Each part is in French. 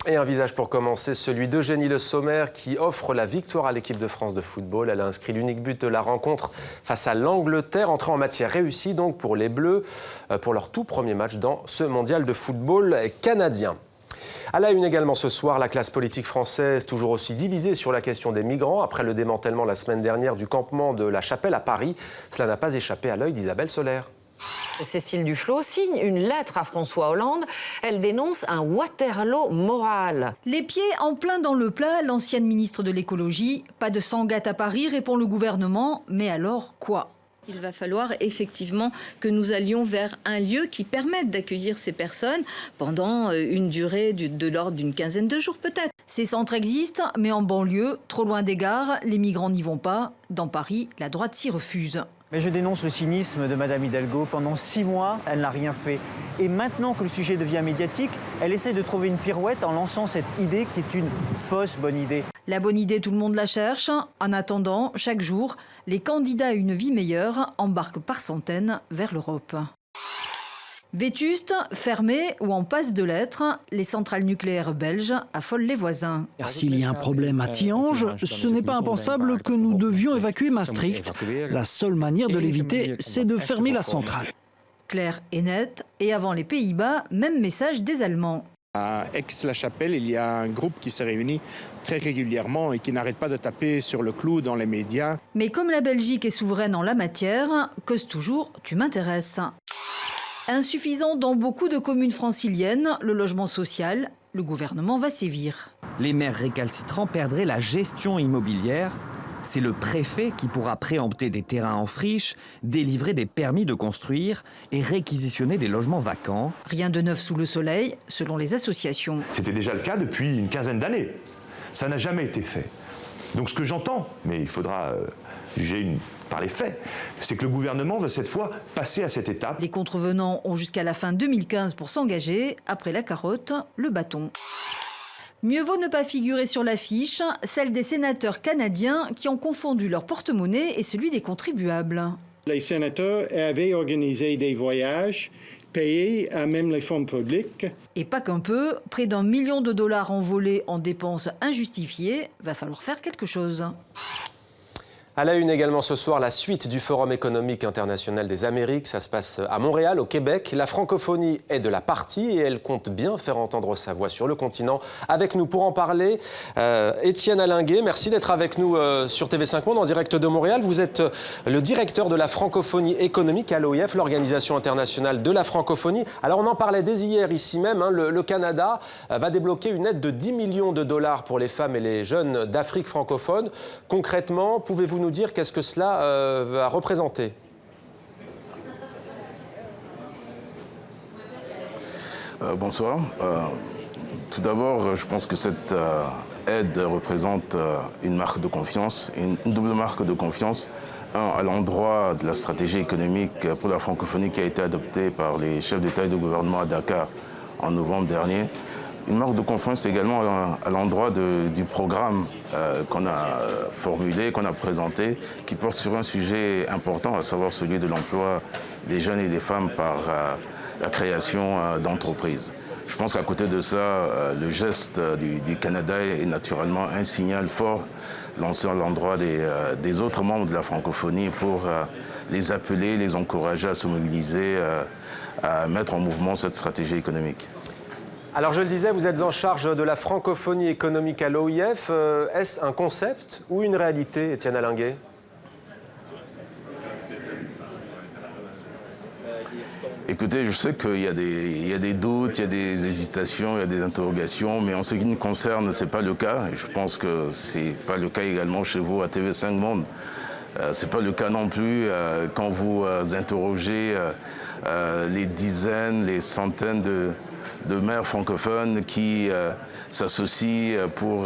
Et un visage pour commencer, celui d'Eugénie Le Sommer qui offre la victoire à l'équipe de France de football. Elle a inscrit l'unique but de la rencontre face à l'Angleterre, entrée en matière réussie donc pour les Bleus, pour leur tout premier match dans ce mondial de football canadien. À la une également ce soir, la classe politique française toujours aussi divisée sur la question des migrants. Après le démantèlement la semaine dernière du campement de la Chapelle à Paris, cela n'a pas échappé à l'œil d'Isabelle Soler. Cécile Duflot signe une lettre à François Hollande. Elle dénonce un Waterloo moral. Les pieds en plein dans le plat, l'ancienne ministre de l'écologie. Pas de sangatte à Paris, répond le gouvernement. Mais alors quoi ? Il va falloir effectivement que nous allions vers un lieu qui permette d'accueillir ces personnes pendant une durée de l'ordre d'une quinzaine de jours peut-être. Ces centres existent, mais en banlieue, trop loin des gares, les migrants n'y vont pas. Dans Paris, la droite s'y refuse. Mais je dénonce le cynisme de Madame Hidalgo. Pendant 6 mois, elle n'a rien fait. Et maintenant que le sujet devient médiatique, elle essaie de trouver une pirouette en lançant cette idée qui est une fausse bonne idée. La bonne idée, tout le monde la cherche. En attendant, chaque jour, les candidats à une vie meilleure embarquent par centaines vers l'Europe. Vétustes, fermées ou en passe de l'être, les centrales nucléaires belges affolent les voisins. S'il y a un problème à Tihange, ce n'est pas impensable que nous devions évacuer Maastricht. La seule manière de l'éviter, c'est de fermer la centrale. Clair et net, et avant les Pays-Bas, même message des Allemands. À Aix-la-Chapelle, il y a un groupe qui se réunit très régulièrement et qui n'arrête pas de taper sur le clou dans les médias. Mais comme la Belgique est souveraine en la matière, cause toujours « tu m'intéresses ». Insuffisant dans beaucoup de communes franciliennes, le logement social, le gouvernement va sévir. Les maires récalcitrants perdraient la gestion immobilière. C'est le préfet qui pourra préempter des terrains en friche, délivrer des permis de construire et réquisitionner des logements vacants. Rien de neuf sous le soleil, selon les associations. C'était déjà le cas depuis une quinzaine d'années. Ça n'a jamais été fait. Donc ce que j'entends, mais il faudra juger par les faits, c'est que le gouvernement veut cette fois passer à cette étape. Les contrevenants ont jusqu'à la fin 2015 pour s'engager. Après la carotte, le bâton. Mieux vaut ne pas figurer sur l'affiche, celle des sénateurs canadiens qui ont confondu leur porte-monnaie et celui des contribuables. Les sénateurs avaient organisé des voyages payés à même les fonds publics. Et pas qu'un peu, près d'1 million de dollars envolés en dépenses injustifiées, va falloir faire quelque chose. À la une également ce soir, la suite du Forum économique international des Amériques. Ça se passe à Montréal, au Québec. La francophonie est de la partie et elle compte bien faire entendre sa voix sur le continent. Avec nous pour en parler, Étienne Allinguet, merci d'être avec nous sur TV5 Monde en direct de Montréal. Vous êtes le directeur de la francophonie économique à l'OIF, l'Organisation internationale de la francophonie. Alors on en parlait dès hier ici même, hein, le Canada va débloquer une aide de 10 millions de dollars pour les femmes et les jeunes d'Afrique francophone. Concrètement, pouvez-vous nous dire qu'est-ce que cela va représenter? Bonsoir. Tout d'abord, je pense que cette aide représente une marque de confiance, une double marque de confiance. À l'endroit de la stratégie économique pour la francophonie qui a été adoptée par les chefs d'État et de gouvernement à Dakar en novembre dernier. Une marque de confiance également à l'endroit du programme qu'on a formulé, qu'on a présenté, qui porte sur un sujet important, à savoir celui de l'emploi des jeunes et des femmes par la création d'entreprises. Je pense qu'à côté de ça, le geste du Canada est naturellement un signal fort lancé à l'endroit des autres membres de la francophonie pour les appeler, les encourager à se mobiliser, à mettre en mouvement cette stratégie économique. Alors je le disais, vous êtes en charge de la francophonie économique à l'OIF. Est-ce un concept ou une réalité, Étienne Allinguet? Écoutez, je sais qu'il y a des doutes, il y a des hésitations, il y a des interrogations, mais en ce qui nous concerne, ce n'est pas le cas. Et je pense que ce n'est pas le cas également chez vous à TV5 Monde. Ce n'est pas le cas non plus quand vous interrogez les dizaines, les centaines de maires francophones qui s'associent pour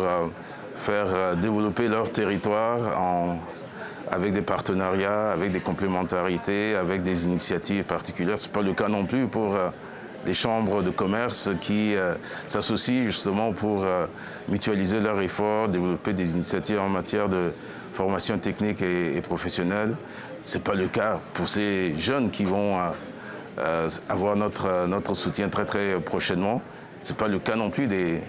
faire développer leur territoire avec des partenariats, avec des complémentarités, avec des initiatives particulières. Ce n'est pas le cas non plus pour les chambres de commerce qui s'associent justement pour mutualiser leurs efforts, développer des initiatives en matière de formation technique et professionnelle. Ce n'est pas le cas pour ces jeunes qui vont avoir notre soutien très très prochainement. Ce n'est pas le cas non plus des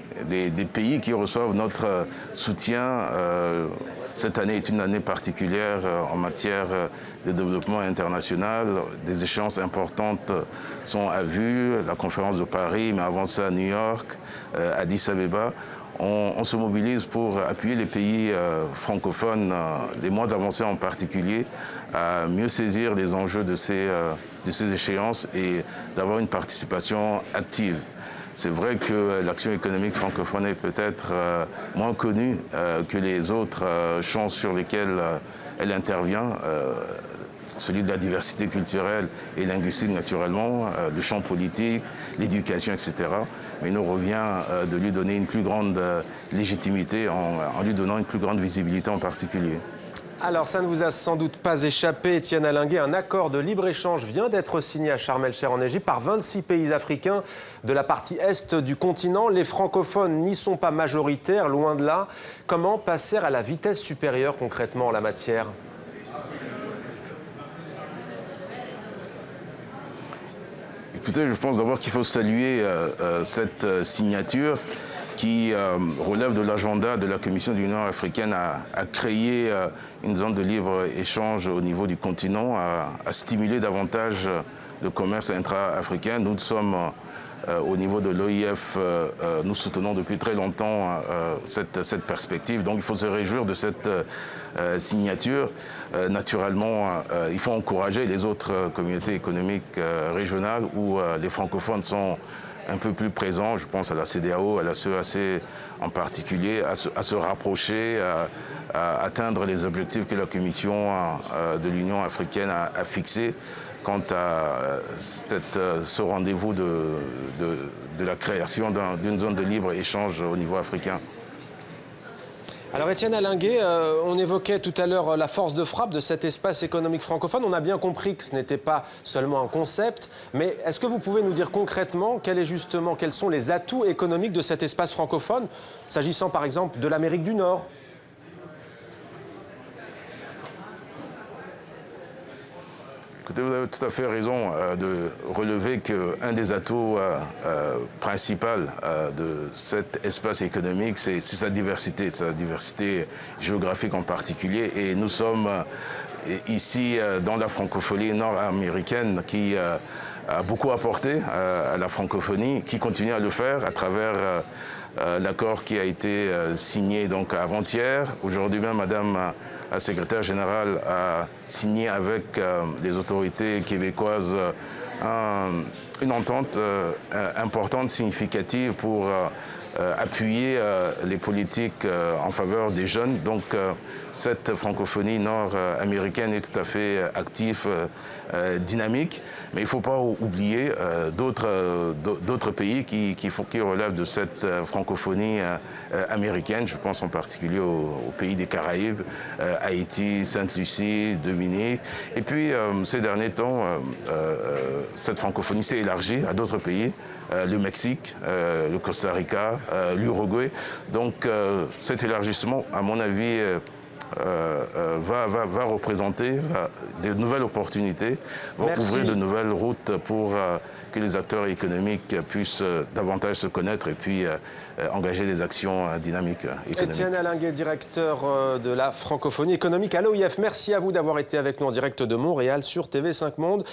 pays qui reçoivent notre soutien. Cette année est une année particulière en matière de développement international. Des échéances importantes sont à vue, la conférence de Paris, mais avant ça à New York, Addis Abeba. On se mobilise pour appuyer les pays francophones, les moins avancés en particulier, à mieux saisir les enjeux de ces échéances et d'avoir une participation active. C'est vrai que l'action économique francophone est peut-être moins connue que les autres champs sur lesquels elle intervient. Celui de la diversité culturelle et linguistique naturellement, le champ politique, l'éducation, etc. Mais il nous revient de lui donner une plus grande légitimité en lui donnant une plus grande visibilité en particulier. Alors, ça ne vous a sans doute pas échappé, Étienne Allinguet, un accord de libre-échange vient d'être signé à Sharm el-Sheikh en Égypte par 26 pays africains de la partie est du continent. Les francophones n'y sont pas majoritaires, loin de là. Comment passer à la vitesse supérieure concrètement en la matière ? Écoutez, je pense d'abord qu'il faut saluer cette signature qui relève de l'agenda de la Commission de l'Union africaine à créer une zone de libre-échange au niveau du continent, à stimuler davantage le commerce intra-africain. Nous sommes au niveau de l'OIF, nous soutenons depuis très longtemps cette perspective. Donc il faut se réjouir de cette signature. Naturellement, il faut encourager les autres communautés économiques régionales où les francophones sont un peu plus présents. Je pense à la CEDEAO, à la CEAC en particulier, à se rapprocher, à atteindre les objectifs que la Commission de l'Union africaine a fixés quant à ce rendez-vous de la création d'une zone de libre-échange au niveau africain. Alors Étienne Allinguet, on évoquait tout à l'heure la force de frappe de cet espace économique francophone. On a bien compris que ce n'était pas seulement un concept, mais est-ce que vous pouvez nous dire concrètement quels sont les atouts économiques de cet espace francophone, s'agissant par exemple de l'Amérique du Nord ? Écoutez, vous avez tout à fait raison de relever qu'un des atouts principaux de cet espace économique, c'est sa diversité géographique en particulier. Et nous sommes ici dans la francophonie nord-américaine qui a beaucoup apporté à la francophonie, qui continue à le faire à travers l'accord qui a été signé donc avant-hier. Aujourd'hui même, Madame la secrétaire générale a signé avec les autorités québécoises une entente importante, significative pour appuyer les politiques en faveur des jeunes. Donc cette francophonie nord-américaine est tout à fait active, dynamique. Mais il ne faut pas oublier d'autres pays qui relèvent de cette francophonie américaine. Je pense en particulier aux pays des Caraïbes, Haïti, Sainte-Lucie, Dominique. Et puis ces derniers temps, cette francophonie s'est élargie à d'autres pays. Le Mexique, le Costa Rica, l'Uruguay. Donc cet élargissement, à mon avis, va représenter de nouvelles opportunités, va ouvrir de nouvelles routes pour que les acteurs économiques puissent davantage se connaître et puis engager des actions dynamiques économiques. Étienne Allinguet, directeur de la francophonie économique à l'OIF. Merci à vous d'avoir été avec nous en direct de Montréal sur TV5 Monde.